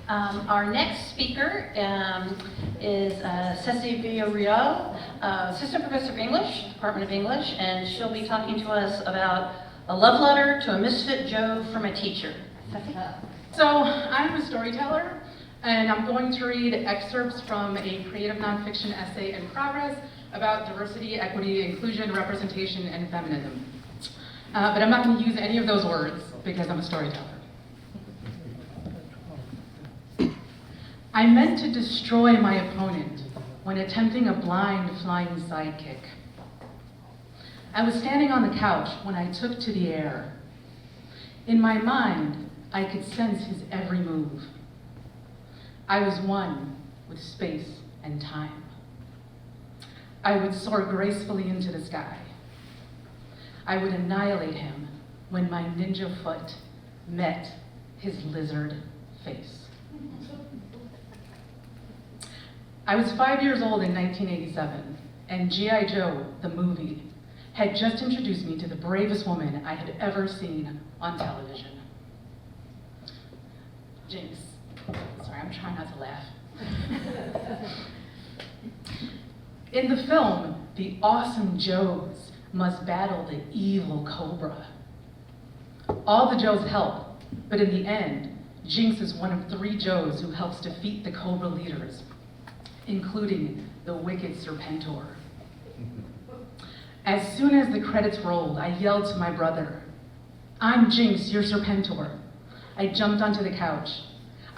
Our next speaker is Cecy Villarruel, Assistant Professor of English, Department of English, and she'll be talking to us about a love letter to a misfit Joe from a teacher. Cecy? So I'm a storyteller, and I'm going to read excerpts from a creative nonfiction essay in progress about diversity, equity, inclusion, representation, and feminism. But I'm not going to use any of those words because I'm a storyteller. I meant to destroy my opponent when attempting a blind flying sidekick. I was standing on the couch when I took to the air. In my mind, I could sense his every move. I was one with space and time. I would soar gracefully into the sky. I would annihilate him when my ninja foot met his lizard face. I was 5 years old in 1987, and G.I. Joe, the movie, had just introduced me to the bravest woman I had ever seen on television. Jinx. Sorry, I'm trying not to laugh. In the film, the awesome Joes must battle the evil Cobra. All the Joes help, but in the end, Jinx is one of 3 Joes who helps defeat the Cobra leaders, including the wicked Serpentor. As soon as the credits rolled, I yelled to my brother, "I'm Jinx, you're Serpentor." I jumped onto the couch.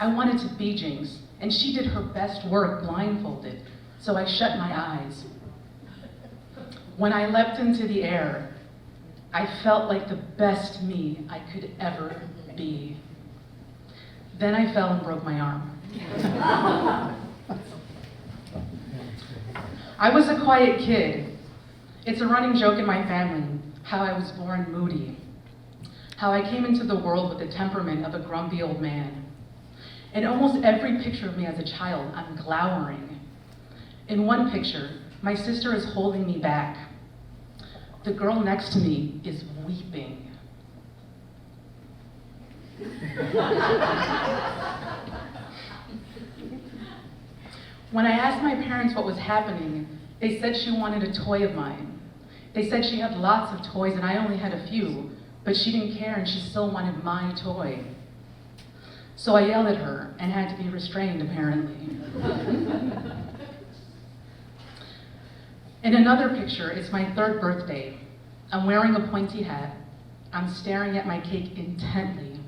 I wanted to be Jinx, and she did her best work blindfolded, so I shut my eyes. When I leapt into the air, I felt like the best me I could ever be. Then I fell and broke my arm. I was a quiet kid. It's a running joke in my family, how I was born moody, how I came into the world with the temperament of a grumpy old man. In almost every picture of me as a child, I'm glowering. In one picture, my sister is holding me back. The girl next to me is weeping. When I asked my parents what was happening, they said she wanted a toy of mine. They said she had lots of toys and I only had a few, but she didn't care and she still wanted my toy. So I yelled at her and had to be restrained, apparently. In another picture, it's my 3rd birthday. I'm wearing a pointy hat. I'm staring at my cake intently,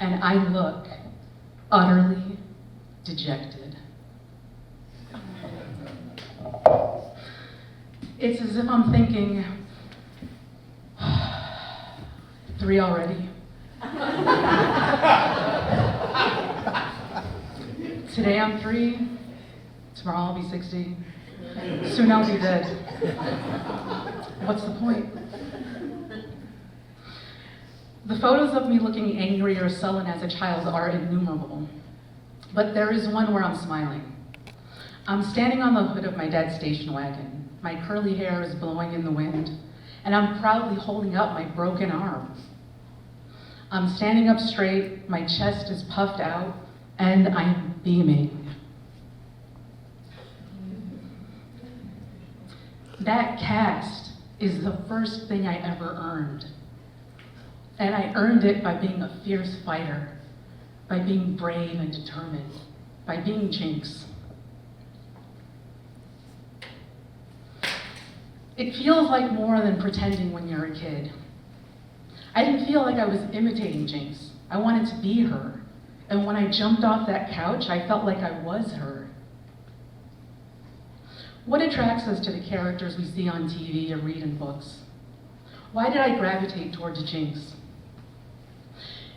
and I look utterly dejected. It's as if I'm thinking, 3 already? Today I'm 3, tomorrow I'll be 60, soon I'll be dead. What's the point? The photos of me looking angry or sullen as a child are innumerable, but there is one where I'm smiling. I'm standing on the hood of my dad's station wagon. My curly hair is blowing in the wind, and I'm proudly holding up my broken arm. I'm standing up straight, my chest is puffed out, and I'm beaming. That cast is the first thing I ever earned. And I earned it by being a fierce fighter, by being brave and determined, by being Jinx. It feels like more than pretending when you're a kid. I didn't feel like I was imitating Jinx. I wanted to be her. And when I jumped off that couch, I felt like I was her. What attracts us to the characters we see on TV or read in books? Why did I gravitate towards Jinx?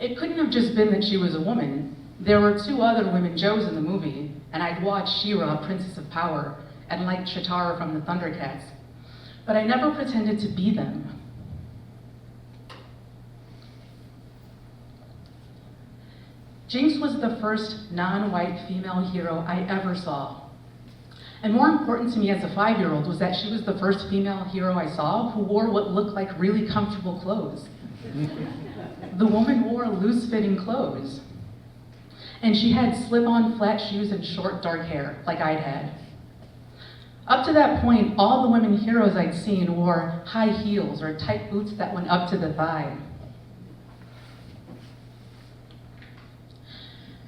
It couldn't have just been that she was a woman. There were 2 other women Joes in the movie, and I'd watched She-Ra, Princess of Power, and liked Chitara from the Thundercats. But I never pretended to be them. Jinx was the first non-white female hero I ever saw. And more important to me as a 5-year-old was that she was the first female hero I saw who wore what looked like really comfortable clothes. The woman wore loose-fitting clothes. And she had slip-on flat shoes and short dark hair, like I'd had. Up to that point, all the women heroes I'd seen wore high heels or tight boots that went up to the thigh.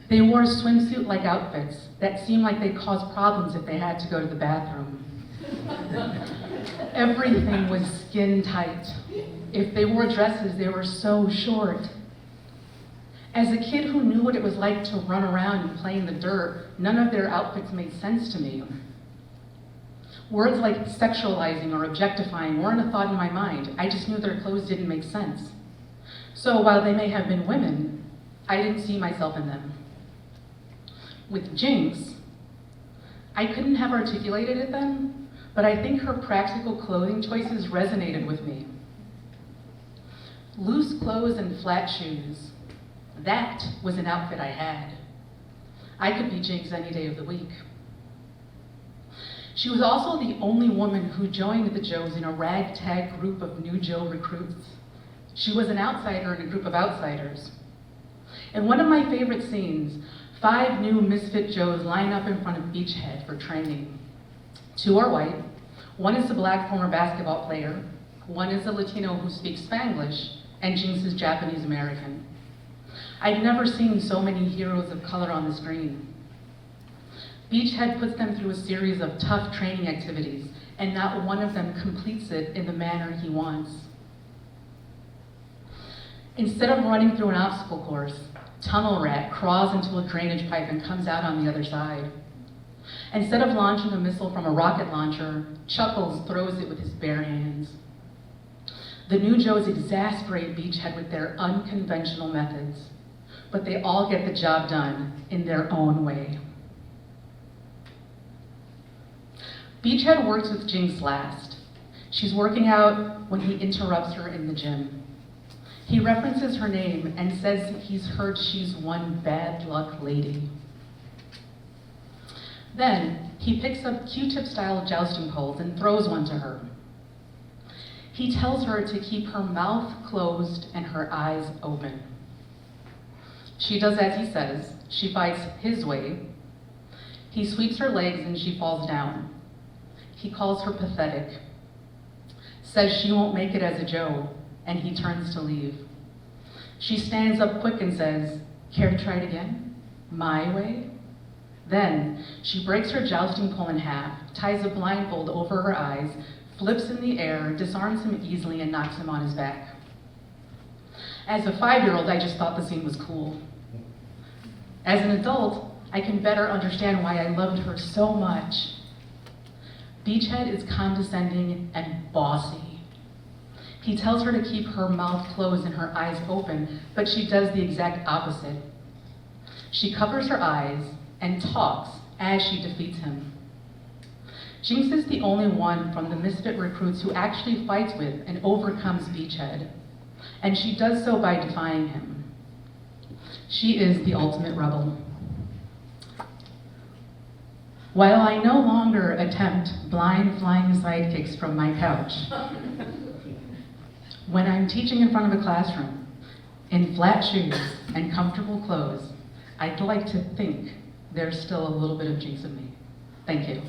They wore swimsuit-like outfits that seemed like they'd cause problems if they had to go to the bathroom. Everything was skin tight. If they wore dresses, they were so short. As a kid who knew what it was like to run around and play in the dirt, none of their outfits made sense to me. Words like sexualizing or objectifying weren't a thought in my mind. I just knew their clothes didn't make sense. So while they may have been women, I didn't see myself in them. With Jinx, I couldn't have articulated it then, but I think her practical clothing choices resonated with me. Loose clothes and flat shoes, that was an outfit I had. I could be Jinx any day of the week. She was also the only woman who joined the Joes in a ragtag group of new Joe recruits. She was an outsider in a group of outsiders. In one of my favorite scenes, 5 new misfit Joes line up in front of Beachhead for training. 2 are white, 1 is a black former basketball player, 1 is a Latino who speaks Spanglish, and Jinx is Japanese American. I'd never seen so many heroes of color on the screen. Beachhead puts them through a series of tough training activities, and not one of them completes it in the manner he wants. Instead of running through an obstacle course, Tunnel Rat crawls into a drainage pipe and comes out on the other side. Instead of launching a missile from a rocket launcher, Chuckles throws it with his bare hands. The new Joes exasperate Beachhead with their unconventional methods, but they all get the job done in their own way. Beachhead works with Jinx last. She's working out when he interrupts her in the gym. He references her name and says he's heard she's one bad luck lady. Then he picks up Q-tip-style jousting poles and throws one to her. He tells her to keep her mouth closed and her eyes open. She does as he says. She fights his way. He sweeps her legs and she falls down. He calls her pathetic, says she won't make it as a Joe, and he turns to leave. She stands up quick and says, "Care to try it again? My way?" Then she breaks her jousting pole in half, ties a blindfold over her eyes, flips in the air, disarms him easily, and knocks him on his back. As a 5-year-old, I just thought the scene was cool. As an adult, I can better understand why I loved her so much. Beachhead is condescending and bossy. He tells her to keep her mouth closed and her eyes open, but she does the exact opposite. She covers her eyes and talks as she defeats him. Jinx is the only one from the misfit recruits who actually fights with and overcomes Beachhead, and she does so by defying him. She is the ultimate rebel. While I no longer attempt blind flying sidekicks from my couch, when I'm teaching in front of a classroom, in flat shoes and comfortable clothes, I'd like to think there's still a little bit of Jinx in me. Thank you.